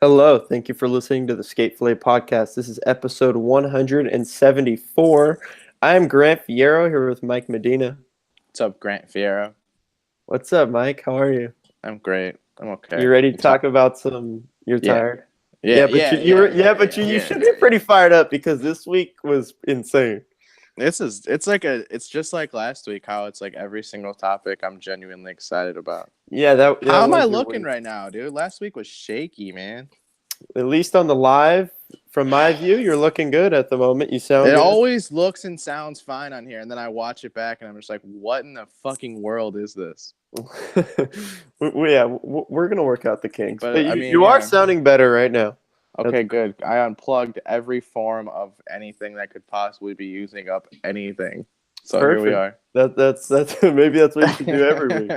Hello, thank you for listening to the Fillet podcast. This is episode 174. I am Grant Fierro here with Mike Medina. What's up, Grant Fierro? What's up, Mike? How are you? I'm great. I'm okay. You ready to talk about some? You're Yeah. tired. Yeah, You should be pretty fired up because this week was insane. It's just like last week. How it's like every single topic I'm genuinely excited about. Yeah, How am I was your looking week. right now, dude? Last week was shaky, man. At least on the live, from my view, you're looking good at the moment. You sound It good. always looks and sounds fine on here, and then I watch it back, and I'm just like, what in the fucking world is this? We're gonna work out the kinks, But, but I you, mean, you are yeah. sounding better right now. Okay, good. I unplugged every form of anything that could possibly be using up anything. So Perfect. Here we are. That's maybe that's what you should do every week.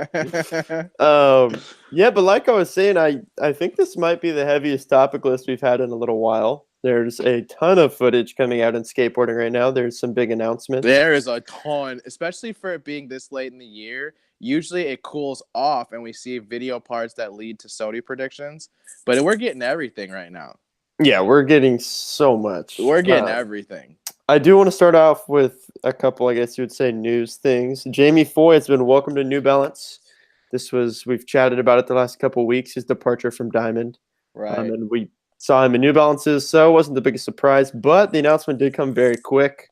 Yeah, but like I was saying, I think this might be the heaviest topic list we've had in a little while. There's a ton of footage coming out in skateboarding right now. There's some big announcements. There is a ton, especially for it being this late in the year. Usually it cools off and we see video parts that lead to Sony predictions, but we're getting everything right now. Yeah, we're getting so much. We're getting everything. I do want to start off with a couple, I guess you would say, news things. Jamie Foy has been welcomed to New Balance. We've chatted about it the last couple of weeks, his departure from Diamond. Right. And we saw him in New Balances, so it wasn't the biggest surprise, but the announcement did come very quick.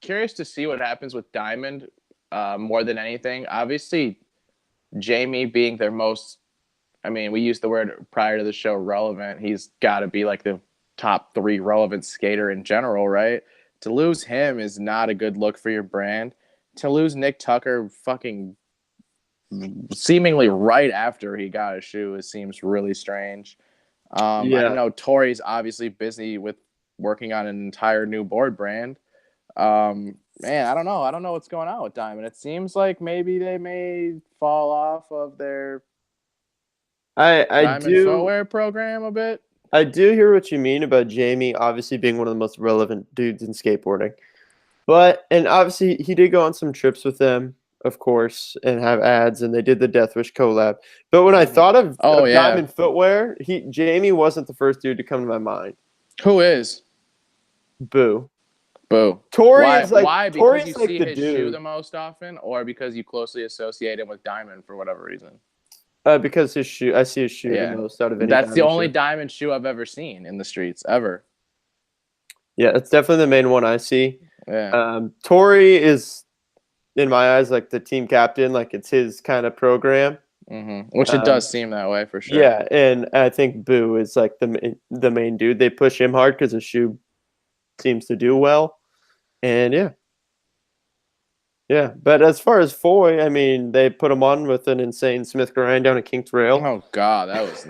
Curious to see what happens with Diamond more than anything. Obviously, Jamie being their most, we used the word prior to the show, relevant. He's got to be like the top 3 relevant skater in general, right? To lose him is not a good look for your brand. To lose Nick Tucker fucking seemingly right after he got a shoe, it seems really strange. I know Tori's obviously busy with working on an entire new board brand. Man, I don't know. I don't know what's going on with Diamond. It seems like maybe they may fall off of their Diamond footwear program a bit. I do hear what you mean about Jamie obviously being one of the most relevant dudes in skateboarding. And obviously he did go on some trips with them, of course, and have ads, and they did the Death Wish collab. But when I thought of Diamond footwear, Jamie wasn't the first dude to come to my mind. Who is? Boo. Tori is like, why? Because Tori's you like see the his dude. shoe the most often, or because you closely associate him with Diamond for whatever reason? Because his shoe, I see his shoe the most out of any. That's the only Diamond shoe I've ever seen in the streets ever. Yeah, it's definitely the main one I see. Yeah. Tori is, in my eyes, like the team captain. Like it's his kind of program. Mm-hmm. Which it does seem that way for sure. Yeah, and I think Boo is like the main dude. They push him hard because his shoe seems to do well. And yeah. But as far as Foy, they put him on with an insane Smith grind down at King's Rail. Oh God, that was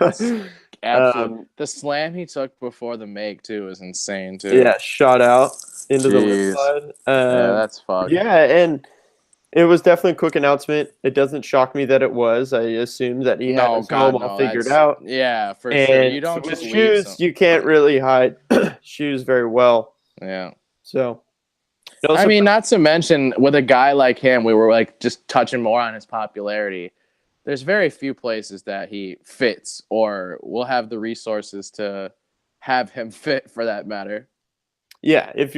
absolute. The slam he took before the make too was insane too. Yeah, shot out into the lip slide. Yeah, that's fucked. Yeah, and it was definitely a quick announcement. It doesn't shock me that it was. I assume that he had his home all figured out. Yeah, for sure. You don't with just shoes. You can't really hide shoes very well. Yeah. So. Not to mention with a guy like him, we were like just touching more on his popularity. There's very few places that he fits or will have the resources to have him fit for that matter. Yeah, if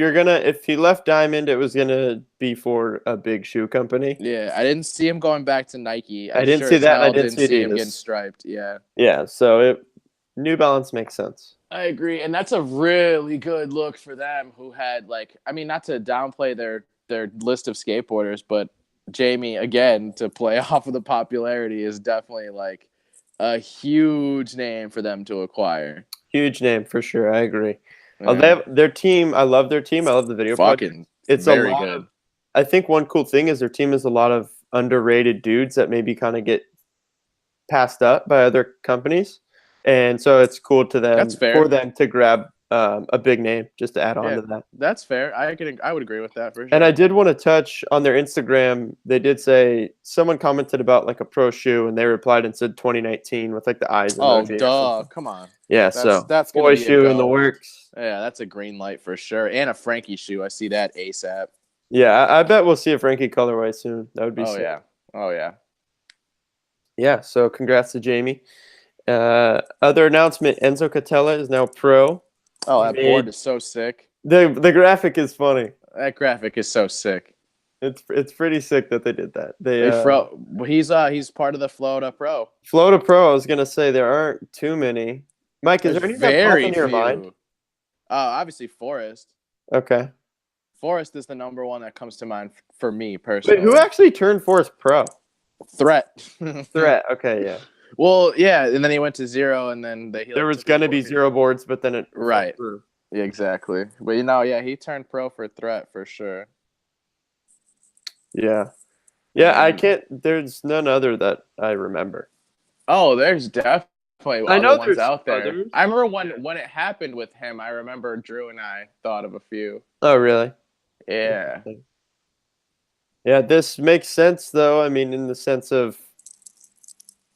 he left Diamond, it was gonna be for a big shoe company. Yeah, I didn't see him going back to Nike. I didn't see that. I didn't see him getting striped. Yeah. Yeah, so New Balance makes sense. I agree, and that's a really good look for them. Who had not to downplay their list of skateboarders, but Jamie again to play off of the popularity is definitely like a huge name for them to acquire. Huge name for sure. I agree. Yeah. They have their team. I love their team. I love the video. It's very good. I think one cool thing is their team is a lot of underrated dudes that maybe kind of get passed up by other companies. And so it's cool for them to grab a big name just to add on to that. That's fair. I would agree with that for sure. And I did want to touch on their Instagram. They did say someone commented about like a pro shoe, and they replied and said 2019 with like the eyes. Oh, duh! Come on. Yeah, that's boy shoe in the works. Yeah, that's a green light for sure, and a Frankie shoe. I see that ASAP. Yeah, I bet we'll see a Frankie colorway soon. That would be. Oh yeah. Yeah. So congrats to Jamie. Other announcement: Enzo Catella is now pro. Oh, that board is so sick. The graphic is funny. That graphic is so sick. It's pretty sick that they did that. He's part of the Florida Pro. Florida Pro. I was gonna say there aren't too many. Mike, is there any that pop into your mind? Obviously Forrest. Okay. Forrest is the number one that comes to mind for me personally. Wait, who actually turned Forrest pro? Threat. Threat. Okay, yeah. Well, yeah, and then he went to zero, and then there was gonna be zero boards, but then it right. Yeah, exactly. But he turned pro for Threat for sure. Yeah. Yeah, I can't. There's none other that I remember. Oh, there's definitely I know ones out there. Others. I remember when it happened with him. I remember Drew and I thought of a few. Oh, really? Yeah. Yeah, this makes sense though. I mean, in the sense of,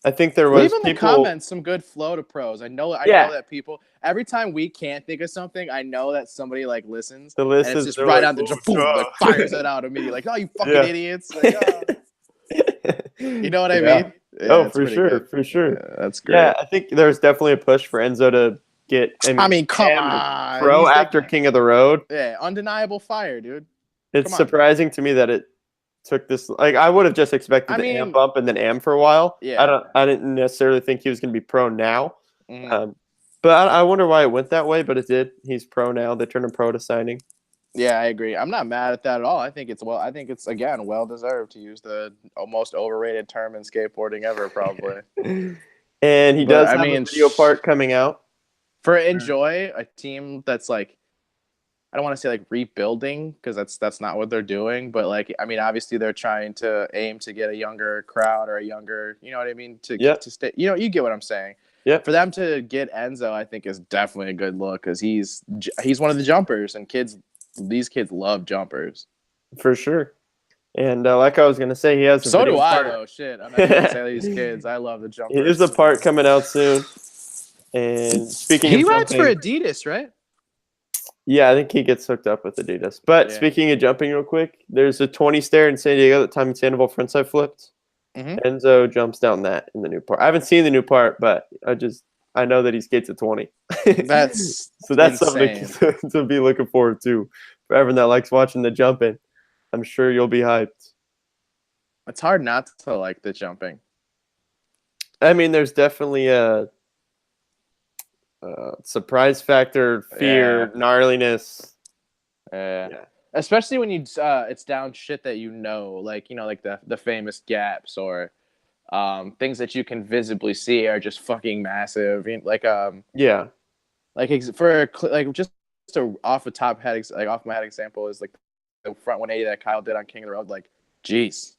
I think there was leave in the comments some good flow to pros. I know that people every time we can't think of something, I know that somebody like listens. The list and it's is just right on the boom, like fires it out immediately. Like, oh, you fucking idiots! Like, you know what I mean? Yeah, for sure, for sure. Yeah, that's great. Yeah, I think there's definitely a push for Enzo to get. I mean come on, pro after King of the Road. Yeah, undeniable fire, dude. It's surprising to me that it took this. Like, I would have just expected the AM bump and then AM for a while. Yeah, I didn't necessarily think he was going to be pro now. But I wonder why it went that way. But it did. He's pro now. They turned him pro to signing. Yeah, I agree. I'm not mad at that at all. I think it's again well deserved, to use the most overrated term in skateboarding ever, probably. And he does have a video part coming out for Enjoy, a team that's like, I don't want to say like rebuilding, because that's not what they're doing, but like, I mean, obviously they're trying to aim to get a younger crowd or a younger, you know what I mean, to stay. You know, you get what I'm saying. Yeah. For them to get Enzo, I think is definitely a good look, because he's one of the jumpers, and these kids love jumpers. For sure. And like I was going to say, he has a so do I, though. Shit. I'm not going to say these kids. I love the jumpers. Here's a part coming out soon. And speaking he rides for Adidas, right? Yeah, I think he gets hooked up with Adidas. But speaking of jumping real quick, there's a 20 stair in San Diego that Tommy Sandoval frontside flipped. Enzo jumps down that in the new part. I haven't seen the new part, but I know that he skates at 20. That's that's something to be looking forward to for everyone that likes watching the jumping. I'm sure you'll be hyped. It's hard not to like the jumping. I mean, there's definitely a surprise factor, fear, gnarliness. Especially when it's down shit that like the famous gaps or things that you can visibly see are just fucking massive. Like just off my head example is like the front 180 that Kyle did on King of the Road. Like, jeez.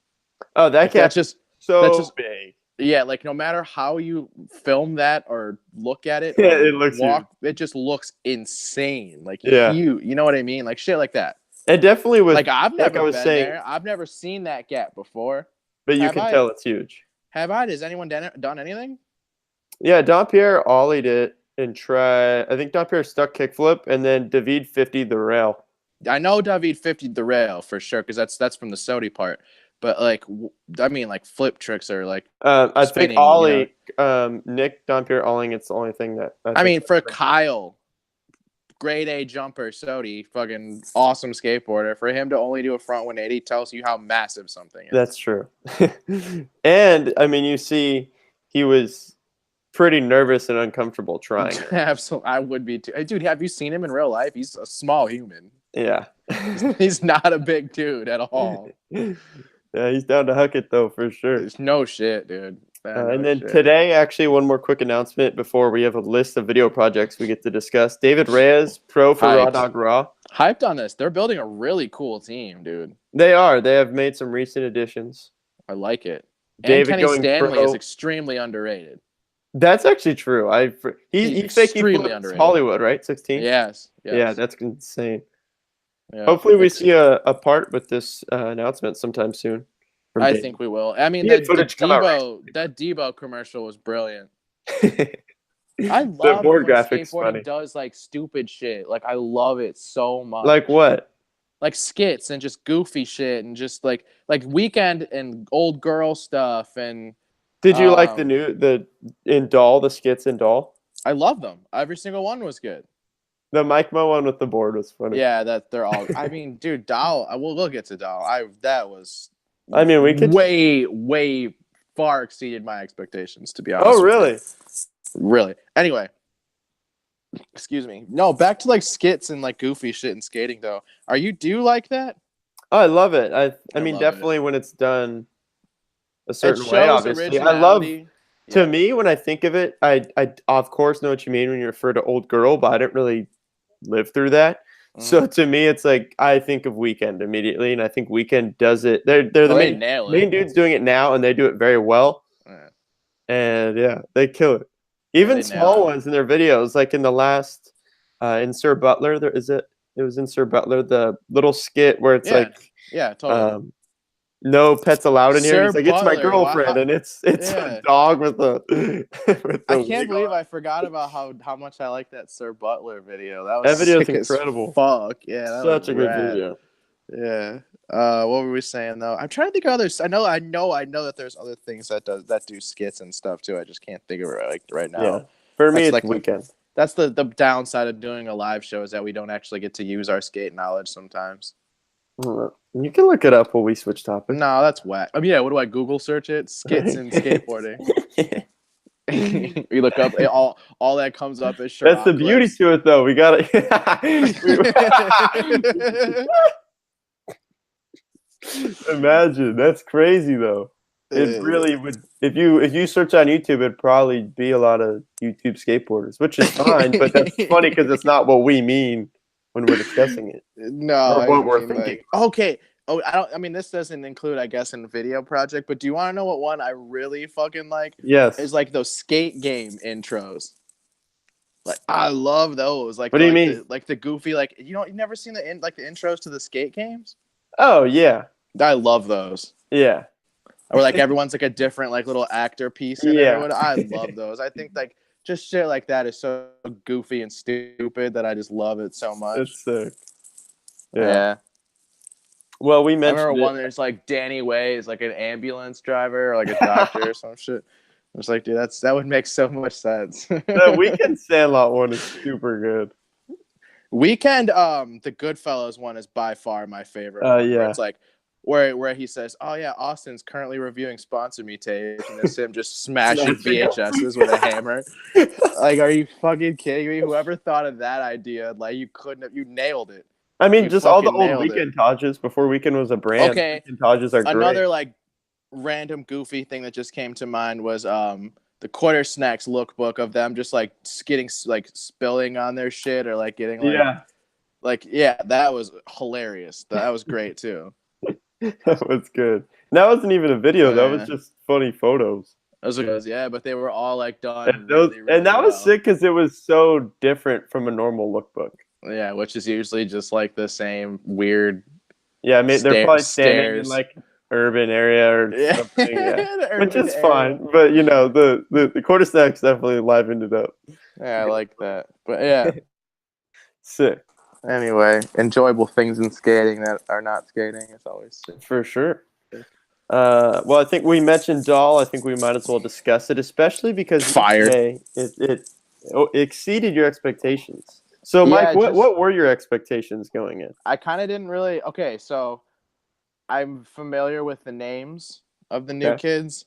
Oh, that's just so big. Yeah, like no matter how you film that or look at it, it just looks insane. Like, you know what I mean? Like shit like that. It definitely was. Like I've never been there. I've never seen that gap before. But you can tell it's huge. Have I? Has anyone done anything? Yeah, Dompierre ollied it and tried. I think Dompierre stuck kickflip, and then David 50'd the rail. I know David 50'd the rail for sure, because that's from the Sodi part. But like, I mean, like flip tricks are like. I think ollie, Nick Dompierre ollieing. It's the only thing that. I mean, for Kyle, grade A jumper, Sodi, fucking awesome skateboarder. For him to only do a front 180 tells you how massive something is. That's true. And I mean, you see, he was pretty nervous and uncomfortable trying. Absolutely, I would be too. Hey, dude, have you seen him in real life? He's a small human. Yeah. He's not a big dude at all. Yeah, he's down to huck it though, for sure. There's no shit, dude. And then today, actually, one more quick announcement before we have a list of video projects we get to discuss. David Reyes, pro for Raw Dog Raw. Hyped on this. They're building a really cool team, dude. They are. They have made some recent additions. I like it. David and Kenny Stanley is extremely underrated. That's actually true. He's extremely underrated. Hollywood, right? 16. Yes. Yeah, that's insane. Yeah, hopefully we see a part with this announcement sometime soon. I think we will. I mean, that Debo commercial was brilliant. I love when skateboarding does like stupid shit. Like I love it so much. Like what? Like skits and just goofy shit and just like Weekend and old girl stuff and Did you like the skits in Doll? I love them. Every single one was good. The Mike Mo one with the board was funny. Yeah, they're all. I mean, dude, Doll. We'll get to Doll. That was. I mean, we could way far exceeded my expectations, to be honest. Oh, really? Really. Anyway, excuse me. No, back to like skits and like goofy shit and skating though. Do you like that? Oh, I love it. I mean, definitely when it's done a certain way. Obviously, I love. To me, when I think of it, I of course know what you mean when you refer to Old Girl, but I didn't really live through that. So to me, it's like I think of Weekend immediately, and I think Weekend does it. They're the main dudes doing it now, and they do it very well. And yeah, they kill it. Even small ones in their videos, like in the last in Sir Butler, it was in Sir Butler, the little skit where it's totally. No pets allowed in here. Sir He's like, Butler, it's my girlfriend, and it's a dog with a. I can't believe I forgot about how much I like that Sir Butler video. That video is incredible. Fuck yeah, that such a rad. Good video. Yeah. What were we saying though? I'm trying to think of others. I know that there's other things that do skits and stuff too. I just can't think of it right now. Yeah. For me, it's Weekend. That's the downside of doing a live show is that we don't actually get to use our skate knowledge sometimes. You can look it up while we switch topics. No, that's whack. I mean, yeah, what do I Google search it? Skits and skateboarding. We look up all that comes up is That's the beauty to it, though. We gotta. Imagine that's crazy, though. It really would. If you search on YouTube, it'd probably be a lot of YouTube skateboarders, which is fine. But that's funny because it's not what we mean when we're discussing it. No, what we're thinking. Like, okay. Oh, I mean, this doesn't include, I guess, in video project. But do you want to know what one I really fucking like? Yes. Is like those skate game intros. Like I love those. Like, what do you mean? The goofy, like you've never seen the intros to the skate games? Oh yeah. I love those. Yeah. Or like everyone's like a different like little actor piece in it. I love those. I think like just shit like that is so goofy and stupid that I just love it so much. It's sick. Yeah. Well, we mentioned. I remember one there's like Danny Way is like an ambulance driver or like a doctor or some shit. I was like, dude, that would make so much sense. The Weekend Sandlot one is super good. Weekend, the Goodfellas one is by far my favorite. Yeah. It's like where he says, "Oh yeah, Austin's currently reviewing Sponsor Me tape," and it's him just smashing VHSs with a hammer. Like, are you fucking kidding me? Whoever thought of that idea, like, you nailed it. I mean, just all the old Weekend Tages before Weekend was a brand. Okay, Weekend Tages are great. Another like random goofy thing that just came to mind was the Quarter Snacks lookbook of them just like getting like spilling on their shit or like getting like that was hilarious. That was great too. That was good. That wasn't even a video. That was just funny photos. But they were all like done. And that was sick because it was so different from a normal lookbook. Yeah, which is usually just like the same weird. Yeah, I mean they're probably standing in like urban area or something, which is fine. But you know the Quarter Snacks definitely livened it up. Yeah, I like that. But yeah, sick. Anyway, enjoyable things in skating that are not skating. It's always sick. For sure. Well, I think we mentioned Doll. I think we might as well discuss it, especially because it exceeded your expectations. So, Mike, what were your expectations going in? I kind of didn't really. Okay, so I'm familiar with the names of the new kids.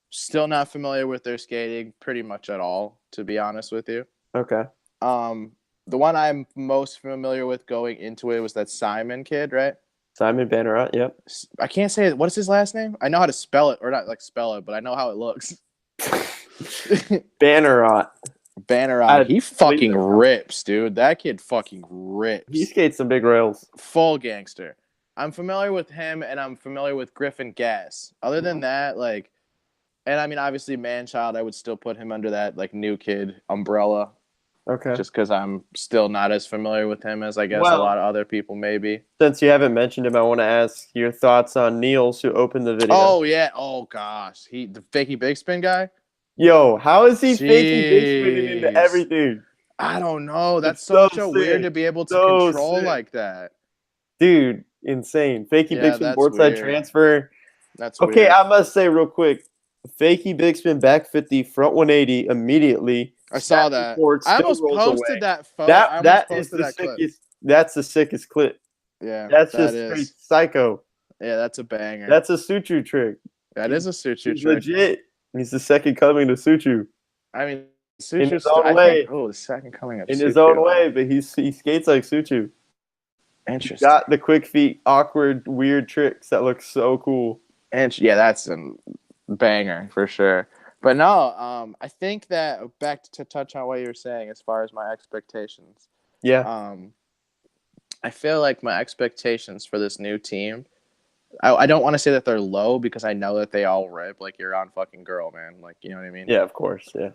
Still not familiar with their skating pretty much at all, to be honest with you. Okay. The one I'm most familiar with going into it was that Simon kid, right? Simon Bannerot, yep. I can't say it. What is his last name? I know how to spell it, or not like spell it, but I know how it looks. Bannerot. He fucking rips, dude. That kid fucking rips. He skates some big rails. Full gangster. I'm familiar with him, and I'm familiar with Griffin Gass. Other than that, like, and I mean, obviously, Manchild, I would still put him under that like new kid umbrella. Okay. Just because I'm still not as familiar with him as I guess a lot of other people may be. Since you haven't mentioned him, I want to ask your thoughts on Niels, who opened the video. Oh yeah. Oh gosh, the fakey big spin guy. Yo, how is he faking big spinning into everything? I don't know. That's so weird to be able to control like that. Dude, insane. Faking big spin boardside transfer. That's okay. Weird. I must say real quick, Fakey big spin back 50 front 180 immediately. I saw that. Forward, I almost posted that photo. I almost posted that clip. That's the sickest clip. Yeah, that's just straight psycho. Yeah, that's a banger. That's a Suchu trick. That is a Suchu trick. Legit. He's the second coming to Suchu. I mean, Suchu in his own way. The second coming of in Suchu. His own way, but he skates like Suchu. Interesting. He's got the quick feet, awkward, weird tricks that look so cool. And yeah, that's a banger for sure. But no, I think that back to touch on what you were saying as far as my expectations. Yeah. I feel like my expectations for this new team, I don't want to say that they're low because I know that they all rip. Like, you're on fucking girl, man. Like, you know what I mean? Yeah, of course. Yeah.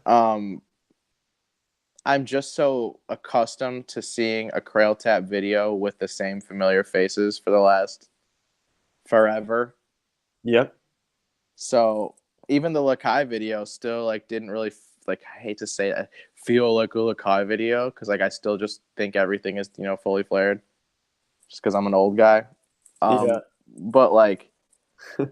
I'm just so accustomed to seeing a Krail Tap video with the same familiar faces for the last forever. Yep. So even the Lakai video still like didn't really I hate to say it, feel like a Lakai video because like I still just think everything is fully flared, just because I'm an old guy. Yeah. But like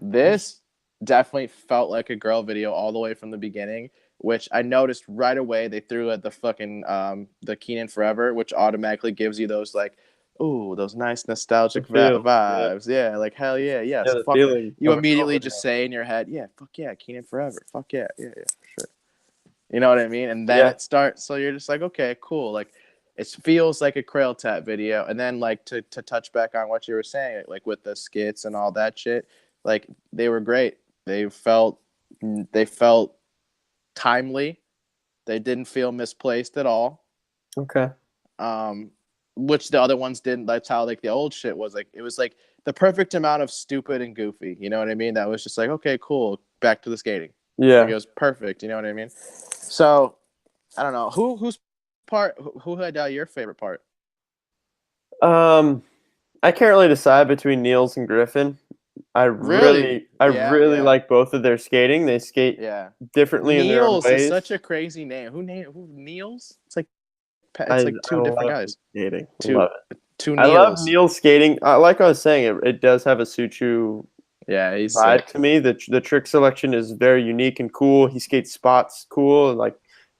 this definitely felt like a girl video all the way from the beginning, which I noticed right away. They threw at the fucking the Keenan Forever, which automatically gives you those like, ooh, those nice nostalgic vibes. Yeah, like hell yeah, yes. Yeah, fuck you immediately just say in your head, yeah, fuck yeah, Keenan Forever. Fuck yeah, yeah, for sure. You know what I mean? And then it starts, so you're just like, okay, cool. Like, it feels like a Krail Tap video. And then like to touch back on what you were saying, like with the skits and all that shit, like they were great. They felt timely. They didn't feel misplaced at all. Okay. Which the other ones didn't. That's how like the old shit was. Like, it was like the perfect amount of stupid and goofy. You know what I mean? That was just like, okay, cool. Back to the skating. Yeah. Like, it was perfect. You know what I mean? So I don't know whose part. Who had your favorite part? I can't really decide between Niels and Griffin. I really like both of their skating. They skate differently in their own ways. Niels is such a crazy name. Who Niels? It's like two different guys. Skating. Two Niels. I love Niels skating. Like I was saying, it does have a Suchu vibe to me. The trick selection is very unique and cool. He skates spots cool and like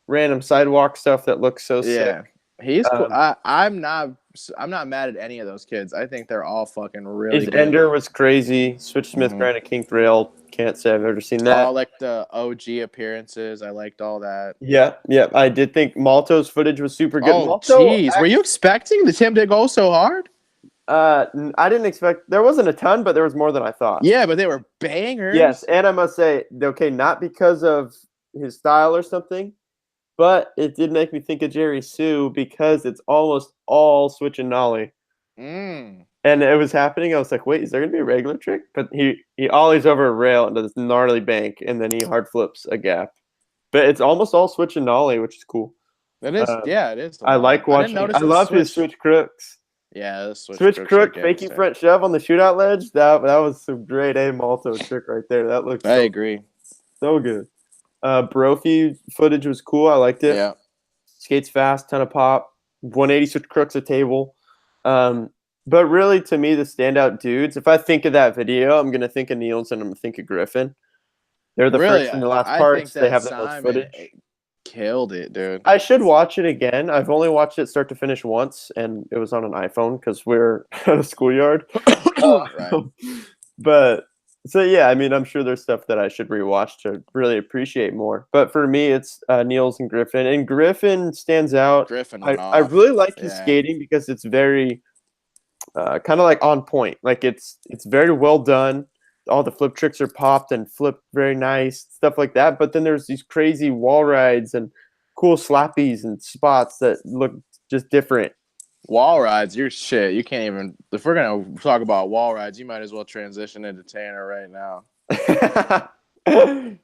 random sidewalk stuff that looks so sick. He's cool. I'm not mad at any of those kids. I think they're all fucking really His good. ender was crazy. Switch Smith granted King Thrill. Can't say I've ever seen that. All like the OG appearances. I liked all that. Yeah. I did think Malto's footage was super good. Oh, jeez. Were you expecting the Tim to go so hard? I didn't expect. There wasn't a ton, but there was more than I thought. Yeah, but they were bangers. Yes, and I must say, okay, not because of his style or something, but it did make me think of Jerry Sue because it's almost all switch and nollie. And it was happening. I was like, wait, is there gonna be a regular trick? But he ollies over a rail into this gnarly bank, and then he hard flips a gap. But it's almost all switch and nollie, which is cool. It is. It is. I like watching. I love his switch crooks. Yeah, the switch crook, faking front shove on the shootout ledge. That was some grade A Malto trick right there. That looks. I agree. So good. Brophy footage was cool. I liked it. Yeah. Skates fast, ton of pop. 180 switch crooks a table. But really, to me, the standout dudes. If I think of that video, I'm gonna think of Niels and I'm gonna think of Griffin. They're the first and the last parts. They have the most footage. Killed it, dude. I should watch it again. I've only watched it start to finish once, and it was on an iPhone because we're at a schoolyard. Right. But so yeah, I mean, I'm sure there's stuff that I should rewatch to really appreciate more. But for me, it's Niels and Griffin, and Griffin stands out. I really like his skating because it's very kind of like on point. Like it's very well done. All the flip tricks are popped and flipped very nice, stuff like that. But then there's these crazy wall rides and cool slappies and spots that look just different. Wall rides, you're shit. You can't even. If we're gonna talk about wall rides, you might as well transition into Tanner right now.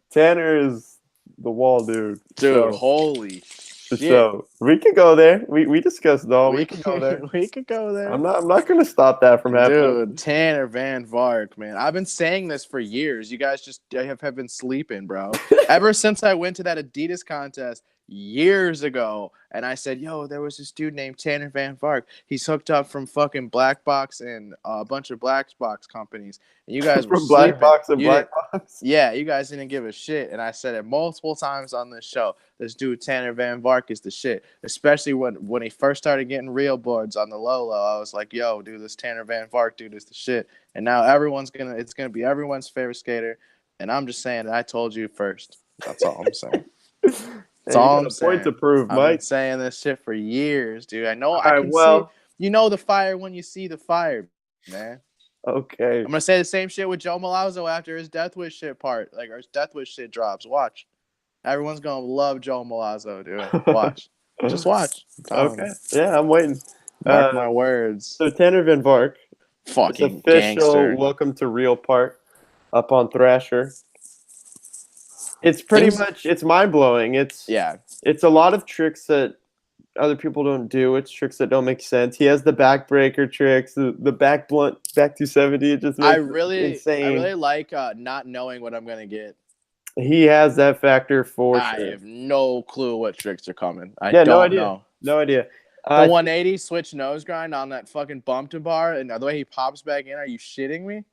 Tanner is the wall dude. Dude, holy shit. So we could go there. We discussed all. We could go there. We could go there. I'm not gonna stop that from happening. Dude, Tanner Van Vark, man. I've been saying this for years. You guys just have been sleeping, bro. Ever since I went to that Adidas contest, years ago, and I said, "Yo, there was this dude named Tanner Van Vark. He's hooked up from fucking Black Box and a bunch of Black Box companies, and you guys were From Black sleeping. Box and You didn't, Black Box. yeah, you guys didn't give a shit." And I said it multiple times on this show. This dude Tanner Van Vark is the shit, especially when he first started getting real boards on the low. I was like, "Yo, dude, this Tanner Van Vark dude is the shit." And now it's gonna be everyone's favorite skater. And I'm just saying that I told you first. That's all I'm saying. That's Hey, you all got I'm a point to saying. prove, I've been Mike. saying this shit for years, dude. I know All I right, can see. well, You know the fire when you see the fire, man. okay. I'm gonna say the same shit with Joe Malazzo after his Death Wish shit part, like or his Death Wish shit drops. Watch, everyone's gonna love Joe Malazzo, dude. Watch, just watch. I'm telling Okay. you. Yeah, I'm waiting. Mark my words. So Tanner Van Vark, it's Fucking official. gangster. Welcome to Real Part up on Thrasher. It's pretty much it's mind blowing. It's a lot of tricks that other people don't do. It's tricks that don't make sense. He has the backbreaker tricks, the back blunt, back 270. It just makes it insane. I really like not knowing what I'm gonna get. He has that factor for I sure. have no clue what tricks are coming. I no don't idea. know. No idea. The 180 switch nose grind on that fucking bump to bar, and the way he pops back in. Are you shitting me?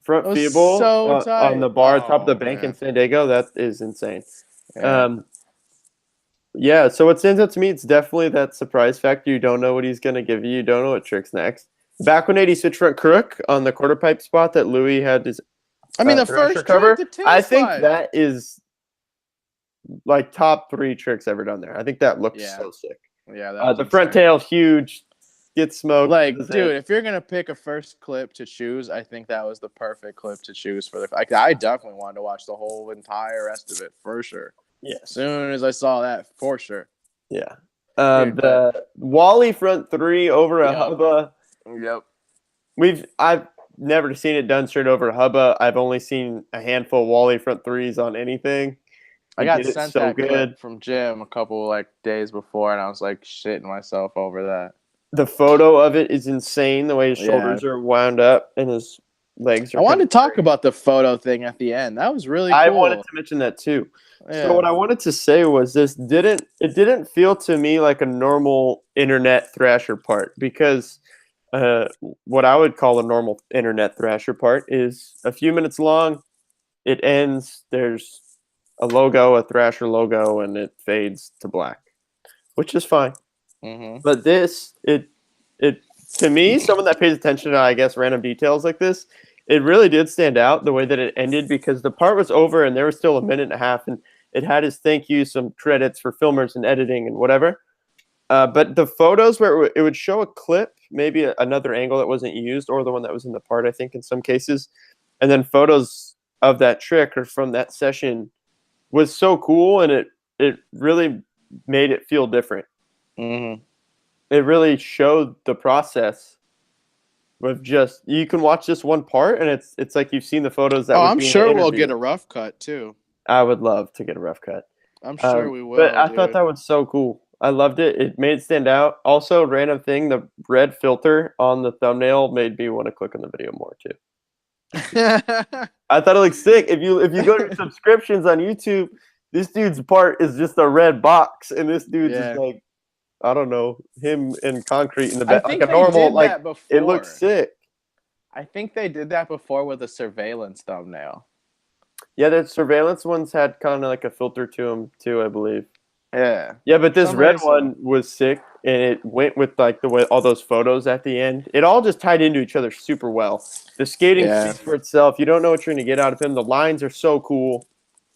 Front feeble so tight. on the bar top of the bank in San Diego. That is insane. Yeah. So what stands out to me, it's definitely that surprise factor. You don't know what he's gonna give you. You don't know what trick's next. Back 180 switch front crook on the quarter pipe spot that Louis had his. The first cover. Trick, the I think that is like top 3 tricks ever done there. I think that looks so sick. Yeah, the front tail huge, get smoked. Like, dude, if you're gonna pick a first clip to choose, I think that was the perfect clip to choose for the. Like, I definitely wanted to watch the whole entire rest of it for sure. Yeah. As soon as I saw that, for sure. Yeah. The Wally front 3 over a hubba. Yep. I've never seen it done straight over a hubba. I've only seen a handful of Wally front 3s on anything. I got sent that clip from Jim a couple days before, and I was like shitting myself over that. The photo of it is insane. The way his shoulders are wound up and his legs are. I wanted to talk about the photo thing at the end. That was really cool. I wanted to mention that too. Yeah. So what I wanted to say was it didn't feel to me like a normal internet thrasher part, because what I would call a normal internet thrasher part is a few minutes long. It ends. There's a logo, a thrasher logo, and it fades to black, which is fine. Mm-hmm. But this, it to me, someone that pays attention to, I guess, random details like this, it really did stand out the way that it ended, because the part was over and there was still a minute and a half, and it had his thank you, some credits for filmers and editing and whatever. But the photos where it would show a clip, maybe another angle that wasn't used, or the one that was in the part, I think in some cases, and then photos of that trick or from that session was so cool, and it really made it feel different. Mm-hmm. It really showed the process of just, you can watch just one part, and it's like you've seen the photos that. I'm sure we'll get a rough cut too. I would love to get a rough cut. I'm sure we will. But I thought that was so cool. I loved it. It made it stand out. Also, random thing, the red filter on the thumbnail made me want to click on the video more too. I thought it looked sick. If you go to subscriptions on YouTube, this dude's part is just a red box, and this dude's just like, I don't know, him in concrete in the back, like a normal, like, it looks sick. I think they did that before with a surveillance thumbnail. Yeah, the surveillance ones had kind of like a filter to them too, I believe. Yeah. Yeah, but this red one was sick, and it went with like the way all those photos at the end. It all just tied into each other super well. The skating speaks for itself. You don't know what you're going to get out of him. The lines are so cool.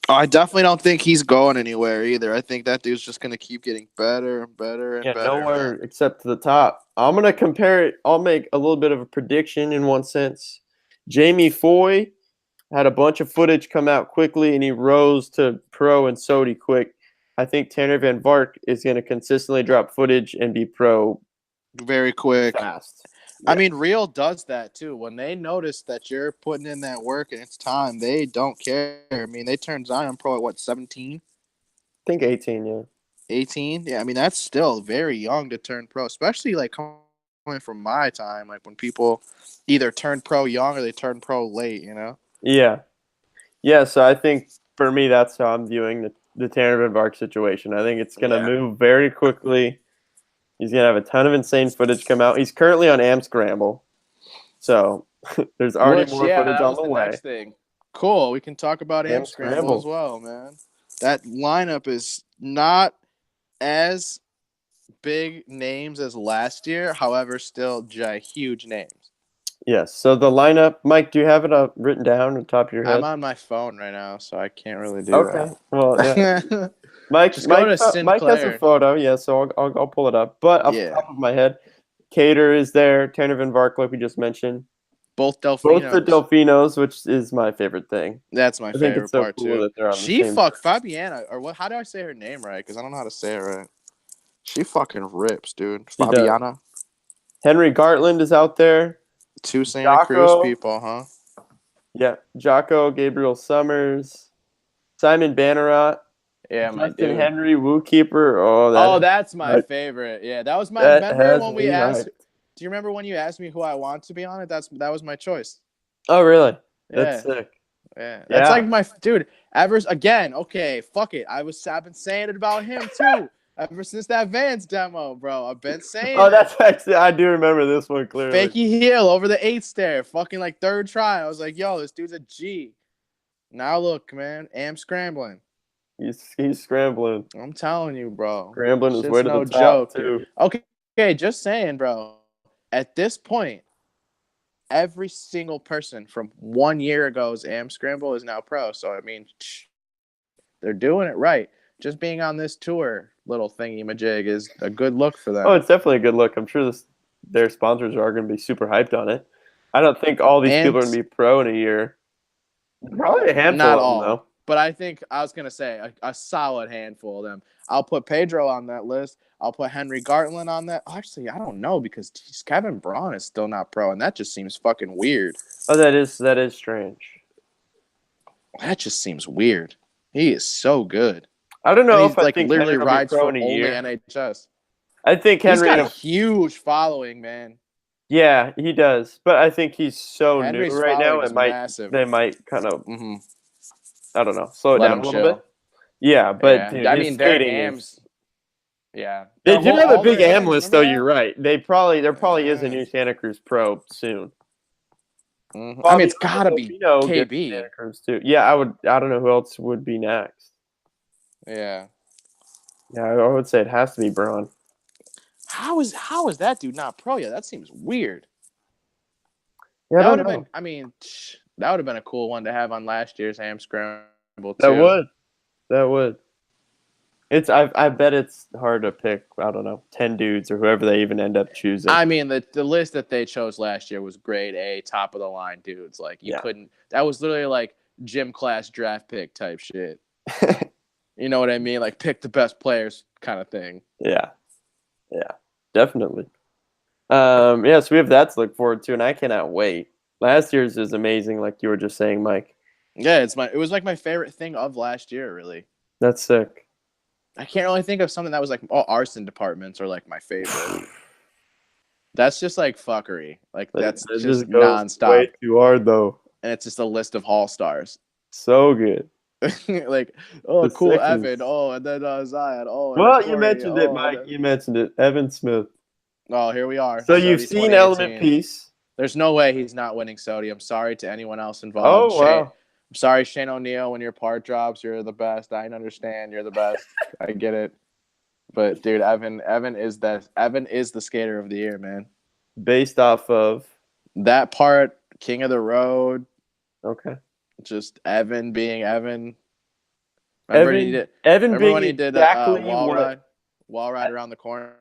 Oh, I definitely don't think he's going anywhere either. I think that dude's just going to keep getting better and better and better. Nowhere except to the top. I'm going to compare it. I'll make a little bit of a prediction in one sense. Jamie Foy had a bunch of footage come out quickly, and he rose to pro and SOTY quick. I think Tanner Van Vark is going to consistently drop footage and be pro very quick. Fast. Yeah. I mean, Real does that too. When they notice that you're putting in that work and it's time, they don't care. I mean, they turned Zion pro at what, 17? I think 18, yeah. 18? Yeah, I mean, that's still very young to turn pro, especially like coming from my time, like when people either turn pro young or they turn pro late, you know? Yeah. Yeah, so I think for me, that's how I'm viewing the Tanner Van Vark situation. I think it's going to move very quickly. He's going to have a ton of insane footage come out. He's currently on Am Scramble. So there's already more footage on the way. Next thing. Cool. We can talk about Am Scramble as well, man. That lineup is not as big names as last year. However, still huge names. Yes. So the lineup, Mike, do you have it written down on the top of your head? I'm on my phone right now, so I can't really do that. Okay. Well, yeah. Mike has a photo. Yeah, so I'll pull it up. But off the top of my head, Cater is there. Tanner Van Vark, like we just mentioned. Both Delfinos. Both the Delfinos, which is my favorite thing. That's my favorite part cool too. That they're on she fucked Fabiana, or what? How do I say her name right? Because I don't know how to say it right. She fucking rips, dude. Fabiana. Henry Gartland is out there. 2 Santa Cruz people, huh? Yeah, Jocko, Gabriel Summers, Simon Bannerot. Yeah, my Justin Henry, Wookeeper. Oh, that's my favorite. Yeah, that was my. Remember when we asked? Do you remember when you asked me who I want to be on it? That was my choice. Oh, really? That's sick. Yeah, that's like my dude. Evers again. Okay, fuck it. I've been saying it about him too. Ever since that Vance demo, bro, I've been saying. Oh, that's actually I do remember this one clearly. Fakey heel over the 8 stair, fucking like 3rd try. I was like, yo, this dude's a G. Now look, man, Am scrambling. He's scrambling. I'm telling you, bro. Scrambling his way to the top too. Okay, just saying, bro. At this point, every single person from 1 year ago's Am Scramble is now pro. So, I mean, they're doing it right. Just being on this tour little thingy-majig is a good look for them. Oh, it's definitely a good look. I'm sure their sponsors are going to be super hyped on it. I don't think all these people are going to be pro in a year. Probably a handful of them, though. But I think I was going to say a solid handful of them. I'll put Pedro on that list. I'll put Henry Gartland on that. Actually, I don't know because Kevin Braun is still not pro, and that just seems fucking weird. Oh, that is strange. That just seems weird. He is so good. I don't know if I think literally rides for only NHS. I think Henry has got a huge following, man. Yeah, he does. But I think he's so Henry's new right now. They might kind of I don't know, slow it down a little bit. Yeah, but dude, I mean, their AMs. Yeah, they do have a big AM list, though. You're right. There probably is a new Santa Cruz pro soon. Mm-hmm. I mean, it's gotta be KB. Santa Cruz too. Yeah, I don't know who else would be next. Yeah, I would say it has to be Braun. How is that dude not pro yet? That seems weird. Yeah, that would have been. I mean, that would have been a cool one to have on last year's Am Scramble too. That would. I bet it's hard to pick, I don't know, 10 dudes or whoever they even end up choosing. I mean, the list that they chose last year was grade A, top of the line dudes. Like you couldn't. That was literally like gym class draft pick type shit. You know what I mean? Like pick the best players kind of thing. Yeah, definitely. So we have that to look forward to, and I cannot wait. Last year's is amazing, like you were just saying, Mike. Yeah, it was like my favorite thing of last year, really. That's sick. I can't really think of something that was like arson departments are like my favorite. That's just like fuckery. Like that's just nonstop. Way too hard though. And it's just a list of all stars. So good. Like, cool Evan. And then Zion. Well, you mentioned it, Mike. You mentioned it. Evan Smith. Oh, here we are. So you've seen Element Piece. There's no way he's not winning Sodi. I'm sorry to anyone else involved. Oh, wow. I'm sorry, Shane O'Neill. When your part drops, you're the best. I understand. You're the best. I get it. But dude, Evan is the skater of the year, man. Based off of that part, King of the Road. Okay. Just Evan being Evan. Remember when he did wall ride around the corner?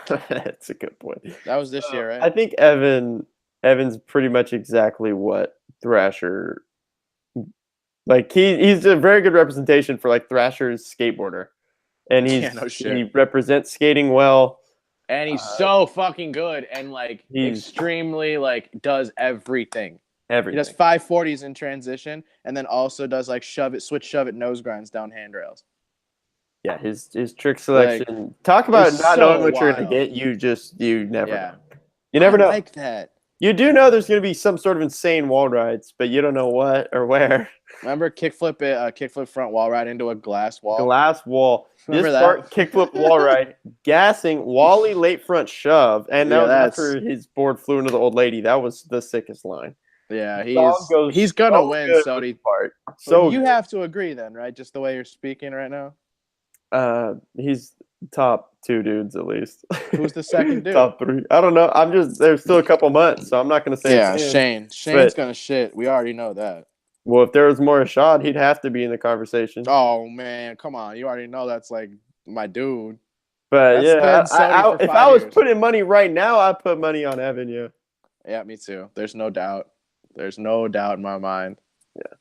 That's a good point. That was this year, right? I think Evan's pretty much exactly what Thrasher. Like he's a very good representation for like Thrasher's skateboarder, and he represents skating well. And he's so fucking good, and like extremely like does everything. He does 540s in transition, and then also does like switch shove it nose grinds down handrails. Yeah, his trick selection. Talk about not knowing what you're gonna get. You never know. You never know. I like that. You do know there's going to be some sort of insane wall rides, but you don't know what or where. Remember kickflip front wall ride into a glass wall? Glass wall. Remember This that? Vark kickflip wall ride, gassing, Wally late front shove, and that was after his board flew into the old lady. That was the sickest line. Yeah, he's gonna win, Sody. So you have to agree then, right? Just the way you're speaking right now. He's top 2 dudes at least. Who's the second dude? Top 3. I don't know. There's still a couple months, so I'm not gonna say. Yeah, Shane's gonna shit. We already know that. Well, if there was more shot, he'd have to be in the conversation. Oh man, come on! You already know that's like my dude. But if I was putting money right now, I'd put money on Evan. Yeah. Yeah, me too. There's no doubt. There's no doubt in my mind. Yeah.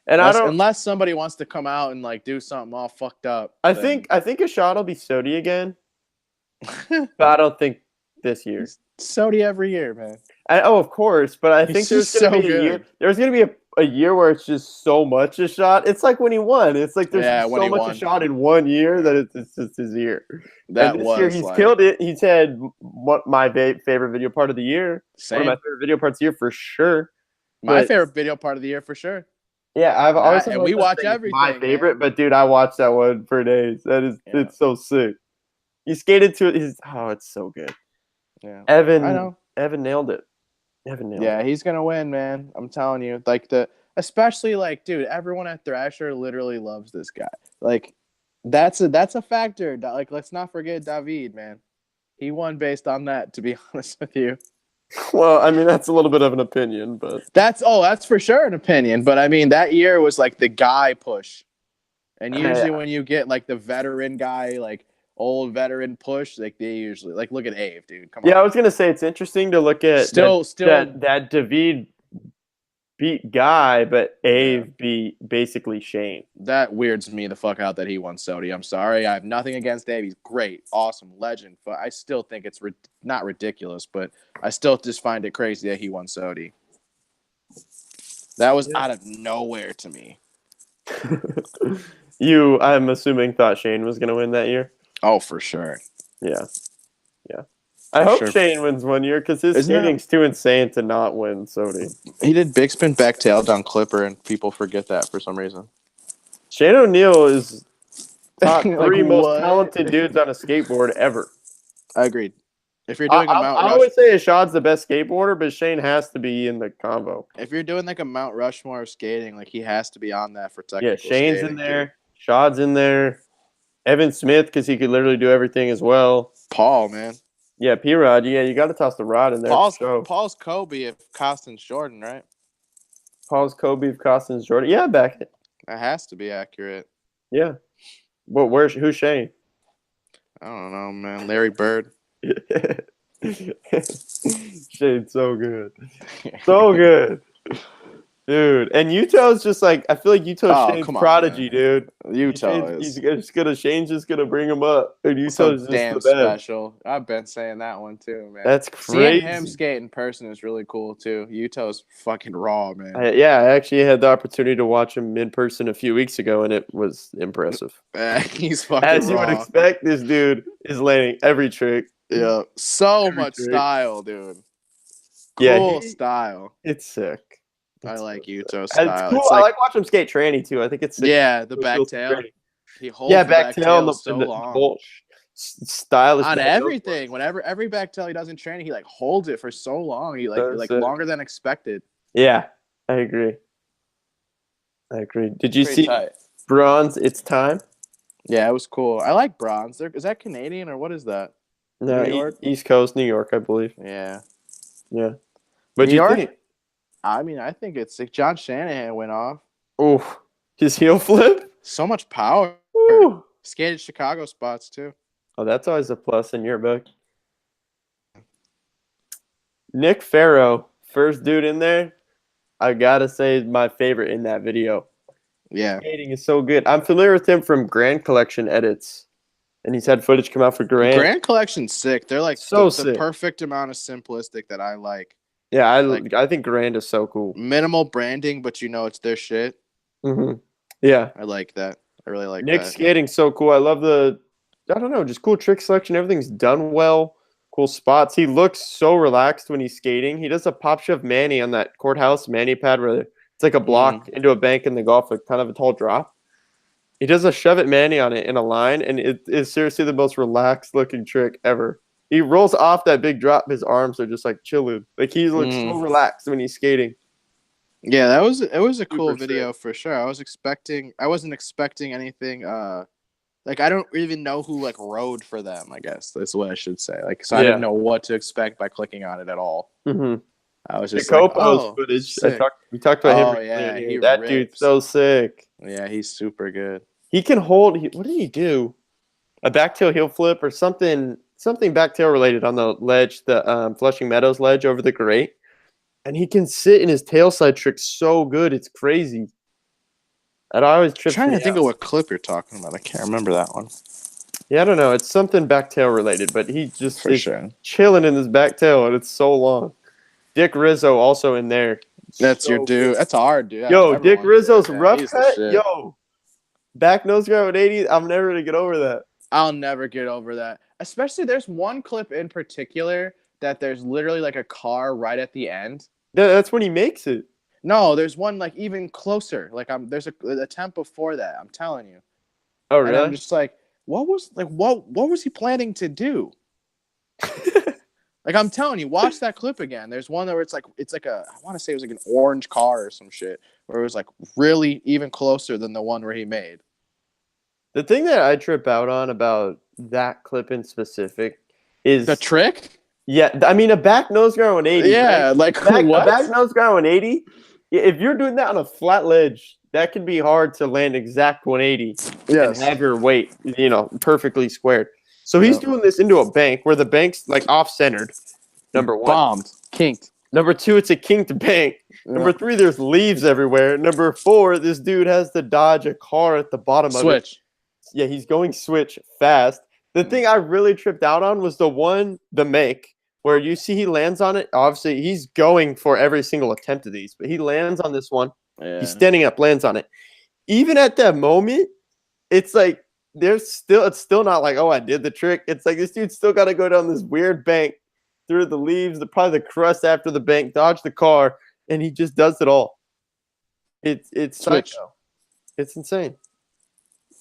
And unless somebody wants to come out and like do something all fucked up. I think a shot will be Sody again. But I don't think this year. Sody every year, man. Of course, but I think there's going to be a year. There's going to be a year where it's just so much a shot. It's like when he won. It's like there's so much a shot in 1 year that it's just his year. This year he's killed it. He's had my favorite video part of the year. Same. One of my favorite video parts of the year for sure. My favorite video part of the year for sure. Yeah, I've always and we watch everything. My favorite, but dude, I watched that one for days. It's so sick. He skated to it. It's so good. Yeah, Evan nailed it. Yeah, he's gonna win, man. I'm telling you. Especially like, dude, everyone at Thrasher literally loves this guy. Like, that's a factor. Like, let's not forget David, man. He won based on that. To be honest with you. Well, I mean, that's a little bit of an opinion, but that's for sure an opinion. But I mean, that year was like the guy push, and usually when you get like the veteran guy, like old veteran push, like they usually like look at Ave, dude. Come on. Yeah, I was gonna say it's interesting to look at that David beat Guy, but Ave beat basically Shane. That weirds me the fuck out that he won Sody. I'm sorry. I have nothing against Ave. He's great, awesome, legend. But I still think it's not ridiculous, but I still just find it crazy that he won Sody. That was out of nowhere to me. I'm assuming, thought Shane was gonna win that year? Oh, for sure. Yeah. I hope Shane wins 1 year because his skating's too insane to not win Sody. He did big spin back tail down Clipper, and people forget that for some reason. Shane O'Neill is top 3 most talented dudes on a skateboard ever. I agreed. If you're doing I always say Ashad's the best skateboarder, but Shane has to be in the combo. If you're doing like a Mount Rushmore of skating, like he has to be on that for technical. Yeah, Shane's in there. Ashad's in there. Evan Smith, because he could literally do everything as well. Paul, man. Yeah, P-Rod. Yeah, you got to toss the rod in there. Paul's Kobe if Costin's Jordan, right? Paul's Kobe if Costin's Jordan. Yeah, back it. That has to be accurate. Yeah. Well, who's Shane? I don't know, man. Larry Bird. Shane's so good. So good. Dude, and Utah's just like, I feel like Utah's Shane's prodigy, dude. Shane's just gonna bring him up. And Utah's just damn special. I've been saying that one too, man. That's crazy. Seeing him skate in person is really cool too. Utah's fucking raw, man. I actually had the opportunity to watch him in person a few weeks ago, and it was impressive. He's fucking As you would expect, this dude is landing every trick. Yeah, so much style, dude. Cool style. It's sick. I like Utah's style. It's cool. I like watching him skate tranny too. I think it's sick. Yeah, the back tail. He holds the back tail so long. Stylish on everything. Whenever every back tail he does in training, he like holds it for so long. He like longer than expected. Yeah, I agree. Did you see Bronze? It's time. Yeah, it was cool. I like Bronze. Is that Canadian or what is that? No, East Coast, New York, I believe. Yeah. But New York. I mean, I think it's like John Shanahan went off. Oh, his heel flip. So much power. Ooh. Skated Chicago spots too. Oh, that's always a plus in your book. Nick Farrow, first dude in there. I gotta say, is my favorite in that video. Yeah, skating is so good. I'm familiar with him from Grand Collection edits, and he's had footage come out for Grand. Grand Collection's sick. They're like the perfect amount of simplistic that I like. Yeah, I think Grand is so cool. Minimal branding, but you know it's their shit. Mm-hmm. Yeah, I like that. I really like Nick's skating so cool. I love just cool trick selection. Everything's done well. cool spots. He looks so relaxed when he's skating. He does a pop shove Manny on that courthouse Manny pad where it's like a block into a bank in the golf, like kind of a tall drop. He does a shove it Manny on it in a line, and it is seriously the most relaxed looking trick ever. He rolls off that big drop. His arms are just like chilling. Like he looks so relaxed when he's skating. Yeah, it was a cool video for sure. I wasn't expecting anything. Like I don't even know who like rode for them. I guess that's what I should say. Like so, I didn't know what to expect by clicking on it at all. Mm-hmm. I was just footage. We talked about him. Yeah, that rips. Dude's so sick. Yeah, he's super good. He can hold. What did he do? A backtail heel flip or something backtail related on the ledge, the Flushing Meadows ledge over the grate, and he can sit in his tail side trick so good. It's crazy. That always trips me out. I'm trying to think of what clip you're talking about. I can't remember that one. Yeah, I don't know. It's something backtail related, but he just is chilling in his backtail, and it's so long. Dick Rizzo also in there. That's so your dude. Good. That's hard, dude. Yo, Dick Rizzo's rough cut. Yo, back nose guard with 80. I'm never gonna get over that. I'll never get over that. Especially, there's one clip in particular that there's literally like a car right at the end. Yeah, that's when he makes it. No, there's one like even closer. Like there's a attempt before that. I'm telling you. Oh really? And I'm just like, what was he planning to do? Like I'm telling you, watch that clip again. There's one where it's like I want to say it was like an orange car or some shit, where it was like really even closer than the one where he made. The thing that I trip out on about that clip in specific is the trick. Yeah, I mean a back nose guard 180. Yeah, right? like a back nose guard 180. If you're doing that on a flat ledge, that can be hard to land exact 180 and have your weight, perfectly squared. So he's doing this into a bank where the bank's like off-centered. Number one. Bombed. Kinked. Number two, it's a kinked bank. Yeah. Number three, there's leaves everywhere. Number four, this dude has to dodge a car at the bottom of it. Switch. Yeah, he's going switch fast. The thing I really tripped out on was the make, where you see he lands on it. Obviously, he's going for every single attempt of these, but he lands on this one. Yeah. He's standing up, lands on it. Even at that moment, it's like it's still not like, oh, I did the trick. It's like this dude's still got to go down this weird bank through the leaves, probably the crust after the bank, dodge the car, and he just does it all. It's psycho. It's insane.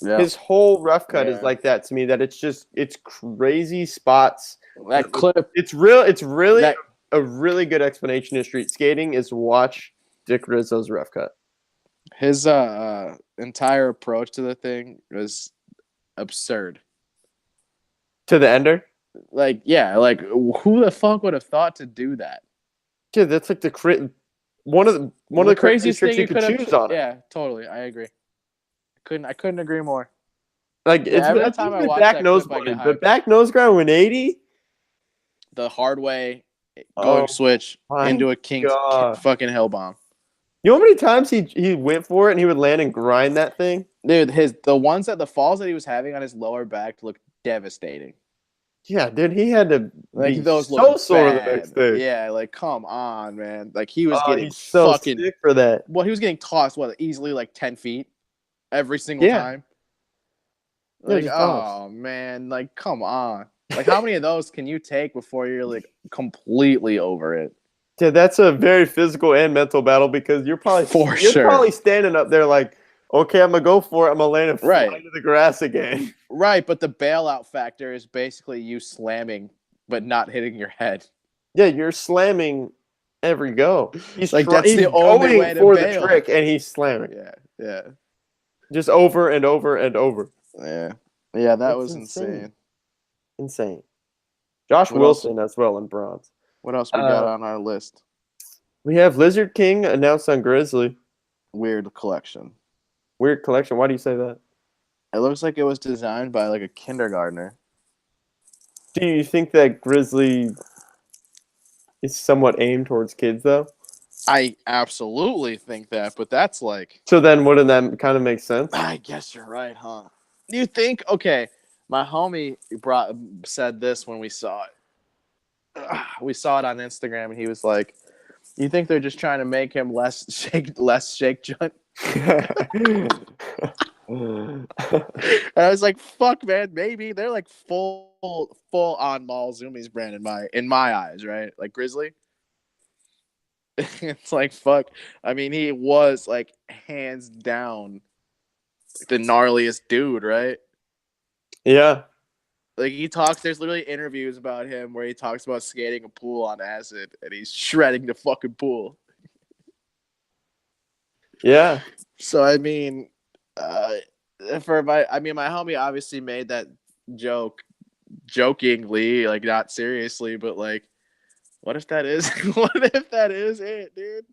Yeah. His whole rough cut is like that to me. That it's crazy spots. That clip. It's really a really good explanation of street skating is watch Dick Rizzo's rough cut. His entire approach to the thing was absurd. To the ender? Like who the fuck would have thought to do that? Yeah, that's like one of the craziest tricks you could choose on it. Yeah, totally. I agree. I couldn't agree more. Like every time I watch back nose guard, but back nose guard 180, the hard way going switch into a king fucking hell bomb. You know how many times he went for it and he would land and grind that thing? Dude, the ones at the falls that he was having on his lower back looked devastating. Yeah, dude, he had to be those so sore the next day. Yeah, like come on, man. Like he was getting so fucking sick for that. Well, he was getting tossed easily like 10 feet every single time. Like, oh man, like come on. Like how many of those can you take before you're like completely over it? Yeah, that's a very physical and mental battle because you're probably probably standing up there like, okay, I'm gonna go for it. I'm gonna land and fly into the grass again. Right, but the bailout factor is basically you slamming but not hitting your head. Yeah, you're slamming every go. He's like that's the only way to for bail. The trick, and he's slamming. Yeah. Just over and over and over. Yeah, that was insane. Insane. Josh Wilson as well in bronze. What else we got on our list? We have Lizard King announced on Grizzly. Weird collection. Weird collection. Why do you say that? It looks like it was designed by like a kindergartner. Do you think that Grizzly is somewhat aimed towards kids, though? I absolutely think that, but that's like... So then wouldn't that kind of make sense? I guess you're right, huh? You think? Okay, my homie said this when we saw it. We saw it on Instagram, and he was like, you think they're just trying to make him less shake junt? And I was like, fuck, man, maybe they're like full on Malzumi's brand in my eyes, right? Like Grizzly. It's like, fuck. I mean, he was like hands down the gnarliest dude, right? Yeah. Like he talks, there's literally interviews about him where he talks about skating a pool on acid and he's shredding the fucking pool. Yeah. So I mean, my homie obviously made that joke jokingly, like not seriously, but like, what if that is it, dude?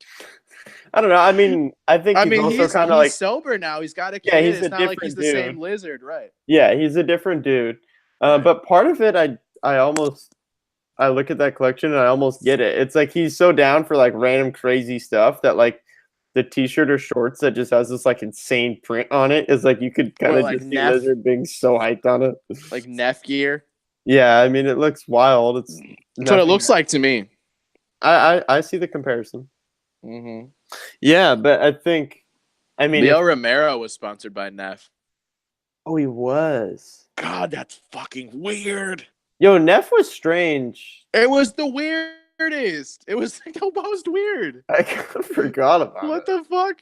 I don't know. I mean, I think he's also kind of like sober now. He's got a kid. Yeah, he's it's a not like different he's the dude. same lizard, right? Yeah, he's a different dude. Right. But part of it, I look at that collection and I almost get it. It's like he's so down for like random crazy stuff that like the t-shirt or shorts that just has this like insane print on it is like you could kind of like just see Lizard being so hyped on it. Like Neff gear. Yeah, I mean it looks wild. It's That's what it looks like to me. I see the comparison. Mm-hmm. Yeah, but I mean Leo Romero was sponsored by Neff. Oh, he was. God, that's fucking weird. Yo, Neff was strange. It was the weirdest. It was like the most weird. I kind of forgot about what the fuck?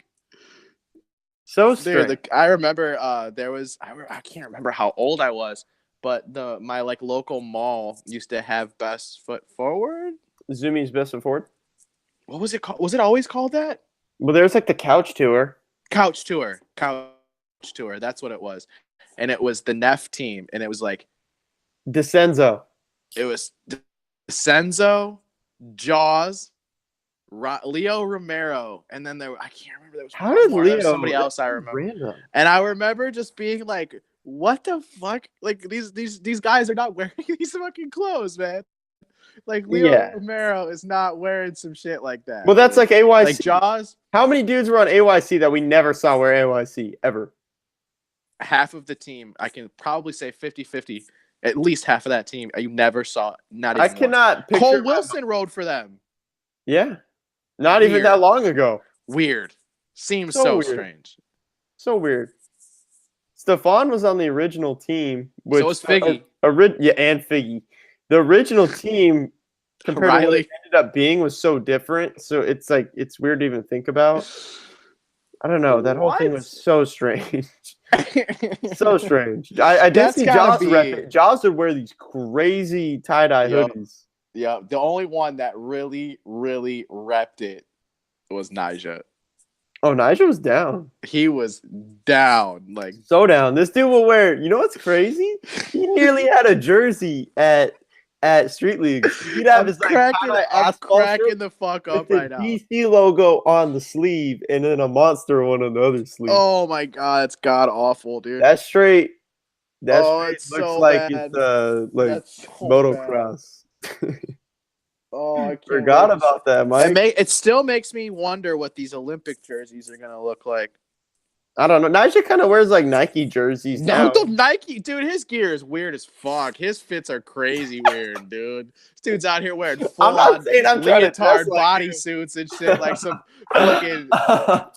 So strange. Dude, I remember there was I can't remember how old I was, but my like local mall used to have Best Foot Forward. Zumi's Best Foot Forward. What was it called? Was it always called that? Well, there's like the couch tour. Couch tour. That's what it was. And it was the Neff team, and it was like DeCenzo. It was DeCenzo, Jaws, Leo Romero, and then I can't remember. There was how did more. Leo? There was somebody else I remember. Random. And I remember just being like, "What the fuck? Like these guys are not wearing these fucking clothes, man." Like Leo Romero is not wearing some shit like that. Well, that's like AYC. Like Jaws. How many dudes were on AYC that we never saw wear AYC ever? Half of the team, I can probably say 50-50. At least half of that team, you never saw. Not even I cannot picture. Cole Wilson rode for them. Yeah. Not even that long ago. Weird. Seems so strange. So weird. Stefan was on the original team. Which, so was Figgy. And Figgy. The original team compared to what it ended up being was so different. So it's like it's weird to even think about. I don't know. That whole thing was so strange. So strange. I did see Jaws rep it. Jaws would wear these crazy tie-dye hoodies. Yeah. The only one that really, really repped it was Nyjah. Oh, Nyjah was down. He was down. Like so down. This dude will wear, you know what's crazy? He nearly had a jersey at Street Leagues. He'd have his I'm cracking the fuck up right now. DC logo on the sleeve and then a monster one on the other sleeve. Oh my god, it's god awful, dude. That's straight. That it's looks so like bad. It's like so motocross. I forgot about that, Mike. It still makes me wonder what these Olympic jerseys are gonna look like. I don't know. Nyjah kind of wears like Nike jerseys. No, the Nike, dude. His gear is weird as fuck. His fits are crazy weird, dude. This dude's out here wearing full-on leotard bodysuits and shit, like some fucking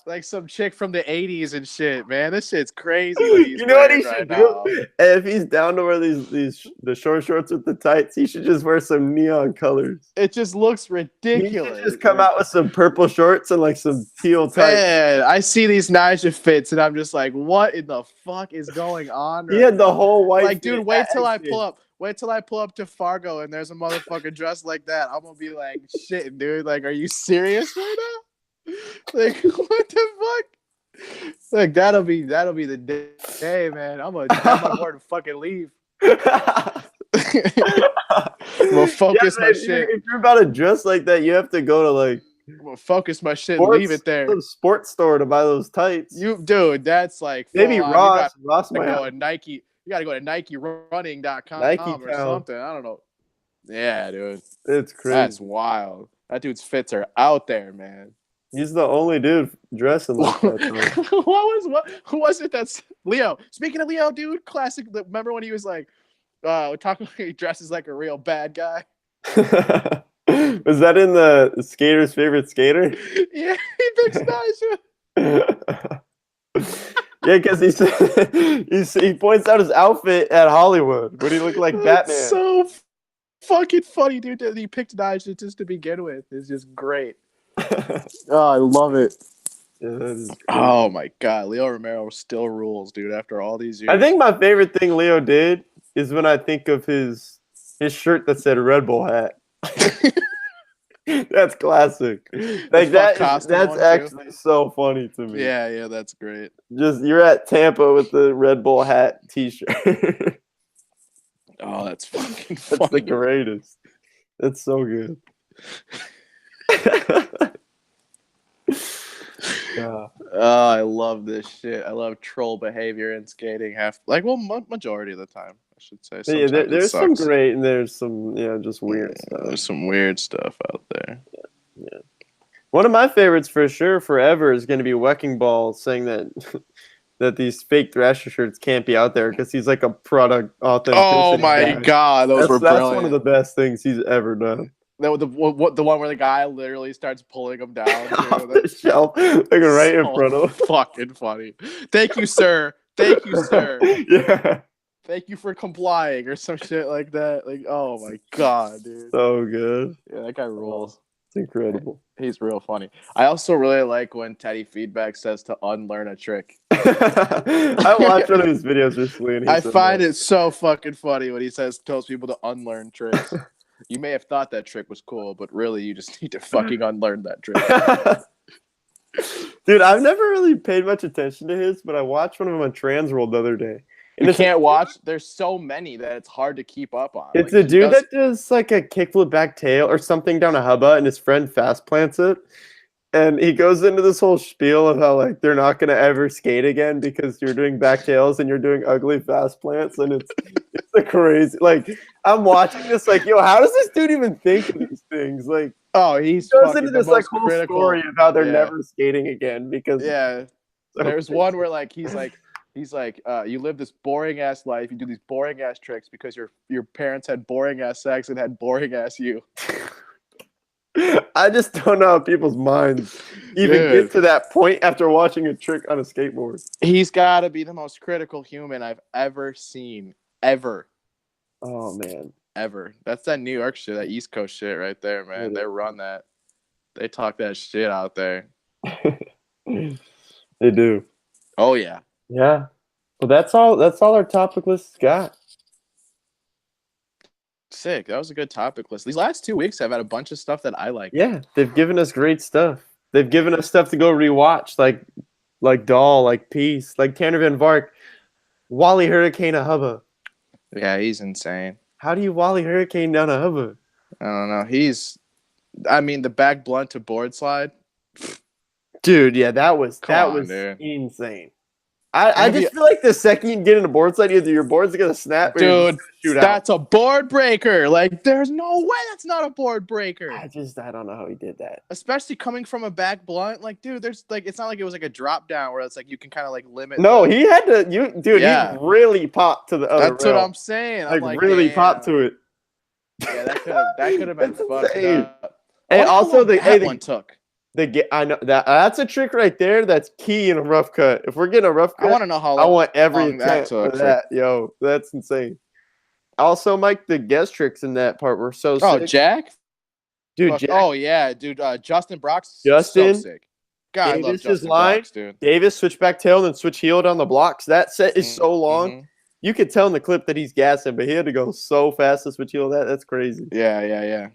like some chick from the '80s and shit. Man, this shit's crazy. You know what he should do? If he's down to wear the short shorts with the tights, he should just wear some neon colors. It just looks ridiculous. He should just come out with some purple shorts and like some teal tights. Man, I see these Nyjah fits and I'm just like, what in the fuck is going on? He had the whole white. Like, dude, wait till I pull up. Wait till I pull up to Fargo and there's a motherfucker dressed like that. I'm gonna be like, shit, dude. Like, are you serious right now? Like, what the fuck? Like, that'll be the day, man. I'm gonna board and fucking leave. We'll focus my shit. If you're about to dress like that, you have to go to like. Well, focus my shit and leave it there. Some sports store to buy those tights. Dude, that's like maybe Ross might go to Nike. You gotta go to NikeRunning.com or something. I don't know. Yeah, dude. It's crazy. That's wild. That dude's fits are out there, man. He's the only dude dressing like that. Who was it that's Leo? Speaking of Leo, dude, classic. Remember when he was like talking he dresses like a real bad guy? Was that in the skater's favorite skater? Yeah, he picks Nyjah. Yeah, because he points out his outfit at Hollywood. What do you look like, That's Batman? so fucking funny, dude. He picked knives just to begin with. It's just great. Oh, I love it. Yeah, oh my god, Leo Romero still rules, dude. After all these years, I think my favorite thing Leo did is when I think of his shirt that said Red Bull hat. That's classic. Like that's actually so funny to me. Yeah, that's great. Just you're at Tampa with the Red Bull hat T-shirt. Oh, that's fucking funny. That's the greatest. That's so good. Oh, I love this shit. I love troll behavior in skating. Majority of the time, I should say. Yeah, there's some great and there's some just weird stuff. There's some weird stuff out there. Yeah. One of my favorites for sure forever is going to be Wrecking Ball saying that that these fake Thrasher shirts can't be out there because he's like a product authenticity. Oh my god, that's one of the best things he's ever done. The one where the guy literally starts pulling them down off the shelf, like right in front of him. Fucking funny. Thank you, sir. Thank you, sir. Yeah. Thank you for complying or some shit like that. Like, oh my god, dude. So good. Yeah, that guy rules. It's incredible. He's real funny. I also really like when Teddy Feedback says to unlearn a trick. I watched one of his videos recently, and I find it so fucking funny when he tells people to unlearn tricks. You may have thought that trick was cool, but really you just need to fucking unlearn that trick. Dude, I've never really paid much attention to his, but I watched one of them on Transworld the other day. And you can't watch. There's so many that it's hard to keep up on. It's a dude that does like a kickflip back tail or something down a hubba, and his friend fast plants it. And he goes into this whole spiel of how like they're not gonna ever skate again because you're doing back tails and you're doing ugly fast plants, and it's a crazy. Like I'm watching this, like, yo, how does this dude even think of these things? Like, oh, he goes into this like whole story of how they're never skating again because there's one where like he's like you live this boring ass life, you do these boring ass tricks because your parents had boring ass sex and had boring ass you. I just don't know how people's minds even get to that point after watching a trick on a skateboard. He's got to be the most critical human I've ever seen. Ever. Oh, man. Ever. That's that New York shit, that East Coast shit right there, man. They run that. They talk that shit out there. They do. Oh, yeah. Yeah. Well, that's all our topic list got. Sick. That was a good topic list. These last 2 weeks have had a bunch of stuff that I like. Yeah, they've given us great stuff. They've given us stuff to go rewatch, like Doll, like Peace, like Tanner Van Vark, Wally Hurricane a hubba. Yeah, he's insane. How do you Wally Hurricane down a hubba? I don't know. The back blunt to board slide. Dude, yeah, that was insane. I just feel like the second you get in a board slide, either your board's gonna snap or dude, that's a board breaker. Like, there's no way that's not a board breaker. I don't know how he did that. Especially coming from a back blunt. Like, dude, there's like, it's not like it was like a drop down where it's like you can kind of like limit. No, he had to. He really popped to the other. That's what I'm saying. I'm like really popped to it. Yeah, that could have been fucked up. And also the one took. I know that's a trick right there. That's key in a rough cut. If we're getting a rough cut, I want to know how. I want every attempt for that. Yo, that's insane. Also, Mike, the guest tricks in that part were so sick. Oh, Jack, dude. Jack. Oh yeah, dude. Justin Brock's so sick. God, Davis I love Justin line, Brock's, dude. Davis switch back tail and then switch heel down the blocks. That set is so long. Mm-hmm. You could tell in the clip that he's gassing, but he had to go so fast to switch heel. That's crazy. Yeah.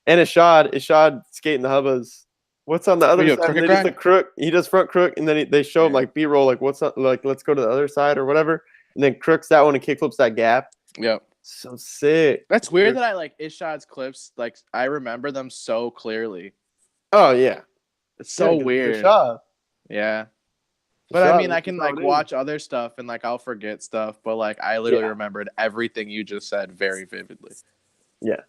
And Ishad skating the hubbas. What's on the other side? They just a crook. He does front crook, and then they show him like B-roll, like what's up, like let's go to the other side or whatever, and then crooks that one and kickflips that gap. Yep. So sick. That's weird that I like Ishad's clips. Like I remember them so clearly. Oh yeah. It's so weird. Ishad. Yeah. But I mean, I can like watch other stuff and like I'll forget stuff, but like I literally remembered everything you just said very vividly. Yeah.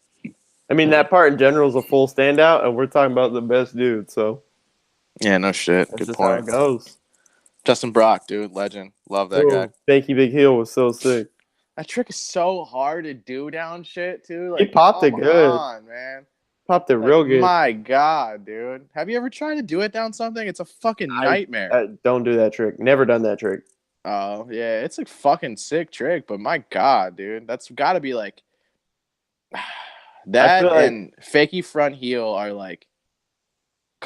I mean, that part in general is a full standout, and we're talking about the best dude, so. Yeah, no shit. That's good point. How it goes. Justin Brock, dude, legend. Love that guy. Thank you, Big Heel was so sick. That trick is so hard to do down shit, too. Like, he popped it good. Come on, man. Popped it real good. My God, dude. Have you ever tried to do it down something? It's a fucking nightmare. Don't do that trick. Never done that trick. Oh yeah, it's a fucking sick trick, but my god, dude, that's got to be like I feel that like, and fakie front heel are like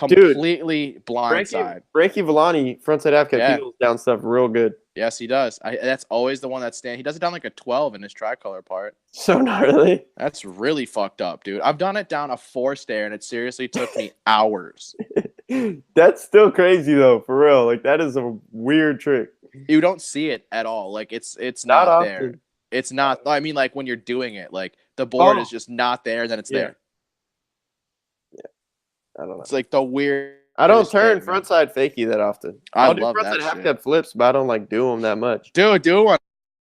dude, completely Frankie blindside. Frankie Villani frontside half cap Yeah. heels down stuff real good. Yes, he does. That's always the one that stands. He does it down like a 12 in his tricolor part. So gnarly. That's really fucked up, dude. I've done it down a 4 stair, and it seriously took me hours. That's still crazy though, for real. Like that is a weird trick. You don't see it at all. Like it's Not not there. often. It's not. I mean, like when you're doing it, like the board is Oh, just not there, then it's yeah. there. I don't know. It's like the weird. I don't turn frontside fakie that often. I I'll do love frontside that half shit. cap flips, but I don't like do them that much. Do one.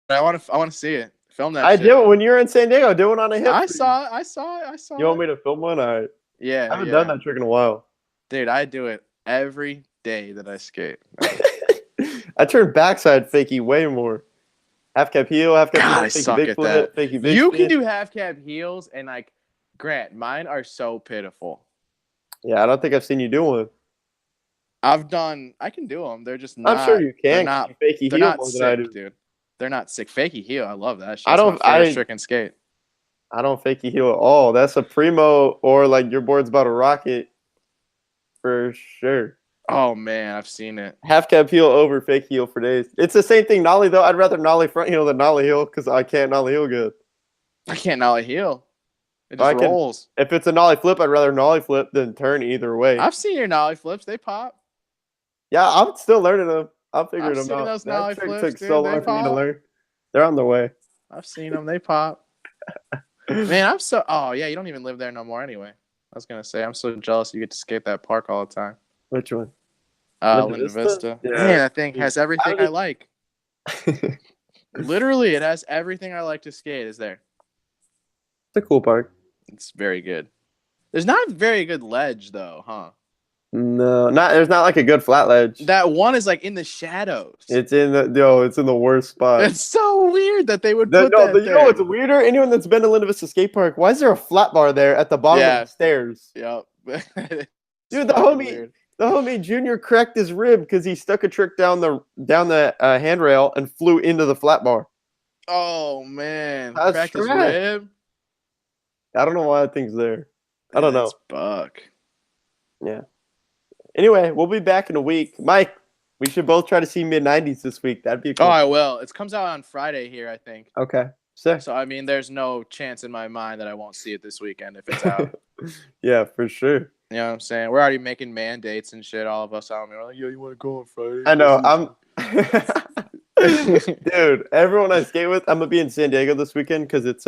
I want to see it. Film that. I shit. did it when you were in San Diego. Do one on a hip. I saw it. You want me to film one? All right. Yeah. I haven't done that trick in a while. Dude, I do it every day that I skate. I turn backside fakie way more. Half cap heel, half cap God, heel, I suck big at flip, that. fakie big You spin. can do half cap heels, and like Grant, mine are so pitiful. Yeah, I don't think I've seen you do one. I can do them. They're just not. I'm sure you can. They're not fakie They're heel not more sick, than I do. dude. They're not sick. Fakie heel, I love that shit. I don't. That's my favorite trick and skate. I don't fakie heel at all. That's a primo or like your board's about to rocket for sure. Oh man, I've seen it. Half cap heel over fake heel for days. It's the same thing nollie though. I'd rather nollie front heel than nollie heel because I can't nollie heel good. I can't nollie heel. It just rolls. If it's a nollie flip, I'd rather nollie flip than turn either way. I've seen your nollie flips. They pop. Yeah, I'm still learning them. I'm figuring them out. Those nollie trick flips, took dude. so long for me to learn. They're on the way. I've seen them. They pop. Man, I'm so. Oh yeah, you don't even live there no more anyway. I was gonna say I'm so jealous you get to skate that park all the time. Which one? Linda Vista. Yeah. Man, that thing has everything I like. Literally, it has everything I like to skate. Is there? It's a cool park. It's very good. There's not a very good ledge though, huh? No, there's not like a good flat ledge. That one is like in the shadows. It's in the worst spot. It's so weird that they would put that there. You know what's weirder? Anyone that's been to Linda Vista Skate Park, why is there a flat bar there at the bottom of the stairs? Yep. Dude, the homie Junior cracked his rib because he stuck a trick down the handrail and flew into the flat bar. Oh man, cracked his rib. I don't know why that thing's there. I don't know. Buck. Yeah. Anyway, we'll be back in a week. Mike, we should both try to see mid-90s this week. That'd be cool. Oh, I will. It comes out on Friday here, I think. Okay. Sick. So, I mean, there's no chance in my mind that I won't see it this weekend if it's out. Yeah, for sure. You know what I'm saying? We're already making mandates and shit, all of us out. We're like, yo, you want to go on Friday? I know. Dude, everyone I skate with, I'm going to be in San Diego this weekend because it's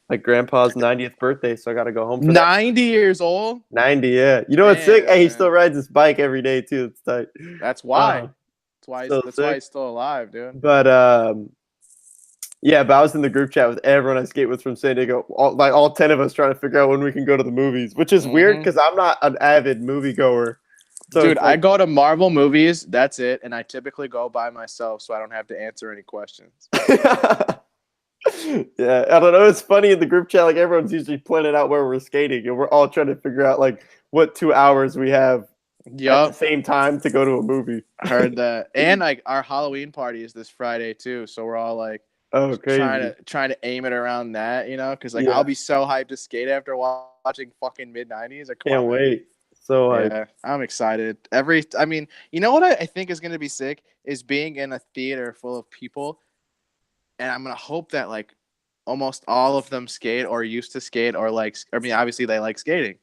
like grandpa's 90th birthday, so I got to go home for 90 years old? 90, yeah. You know what's sick? Hey, he still rides his bike every day, too. It's tight. That's why. That's why he's still alive, dude. But, yeah, but I was in the group chat with everyone I skate with from San Diego, all 10 of us trying to figure out when we can go to the movies, which is weird because I'm not an avid moviegoer. So dude, I go to Marvel movies, that's it, and I typically go by myself so I don't have to answer any questions. Yeah, I don't know. It's funny in the group chat, like everyone's usually planning out where we're skating, and we're all trying to figure out like what 2 hours we have at the same time to go to a movie. I heard that, and like our Halloween party is this Friday too, so we're all like, crazy. trying to aim it around that, you know, because like I'll be so hyped to skate after watching fucking mid-90s. I can't wait. So I'm excited. I mean, you know what I think is gonna be sick is being in a theater full of people. And I'm going to hope that, like, almost all of them skate or used to skate or, like, I mean, obviously they like skating.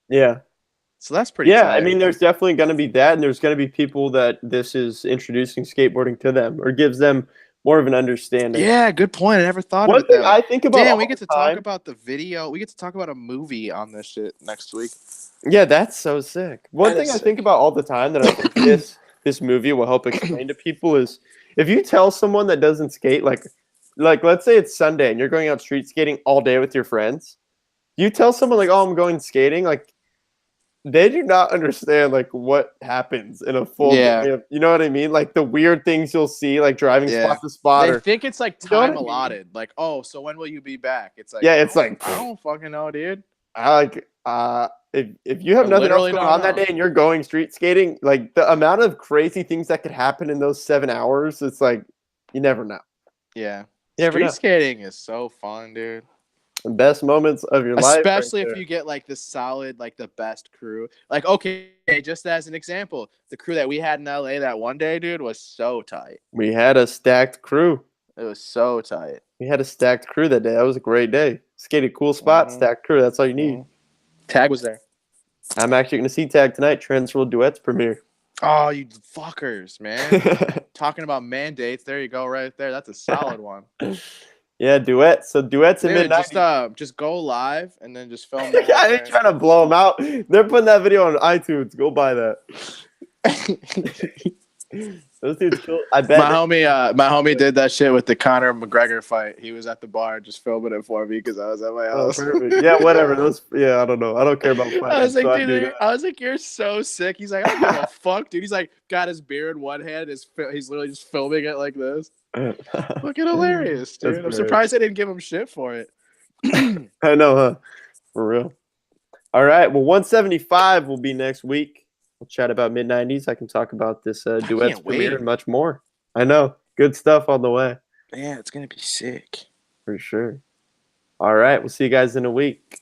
Yeah. So that's pretty exciting. I mean, there's definitely going to be that, and there's going to be people that this is introducing skateboarding to them or gives them more of an understanding. Yeah, good point. I never thought of it. One thing I think about Dan, we get to talk about the video. We get to talk about a movie on this shit next week. Yeah, that's so sick. One thing I think about all the time that I think this movie will help explain to people is if you tell someone that doesn't skate, like let's say it's Sunday and you're going out street skating all day with your friends, you tell someone like, "Oh, I'm going skating," like they do not understand like what happens in a full day. You know what I mean? Like the weird things you'll see, like driving spot to spot. They think it's like time allotted. Like, oh, so when will you be back? It's like, it's like I don't fucking know, dude. I like if you have nothing else going on that day and you're going street skating, like the amount of crazy things that could happen in those 7 hours, it's like you never know. Yeah. Street skating is so fun, dude. The best moments of your life. Especially if you get like the solid, like the best crew. Like, okay, just as an example, the crew that we had in LA that one day, dude, was so tight. We had a stacked crew. It was so tight. We had a stacked crew that day. That was a great day. Skated cool spot, stacked crew. That's all you need. Tag was there. I'm actually going to see Tag tonight. Transworld Duets premiere. Oh, you fuckers, man. Talking about mandates. There you go right there. That's a solid one. Yeah, duets. So duets in mid-90s. Just go live and then just film. Yeah, I ain't trying to blow them out. They're putting that video on iTunes. Go buy that. Those dudes cool. I bet my homie did that shit with the Conor McGregor fight. He was at the bar just filming it for me because I was at my house. Yeah, whatever. I don't know. I don't care about fighting. I was like, dude, I was like, you're so sick. He's like, I don't give a fuck, dude. He's like, got his beer in one hand. He's literally just filming it like this. Fucking hilarious, dude. I'm surprised I didn't give him shit for it. I know, huh? For real. All right. Well, 175 will be next week. We'll chat about mid-90s. I can talk about this duets premiere and much more. I know. Good stuff on the way. Yeah, it's going to be sick. For sure. All right. We'll see you guys in a week.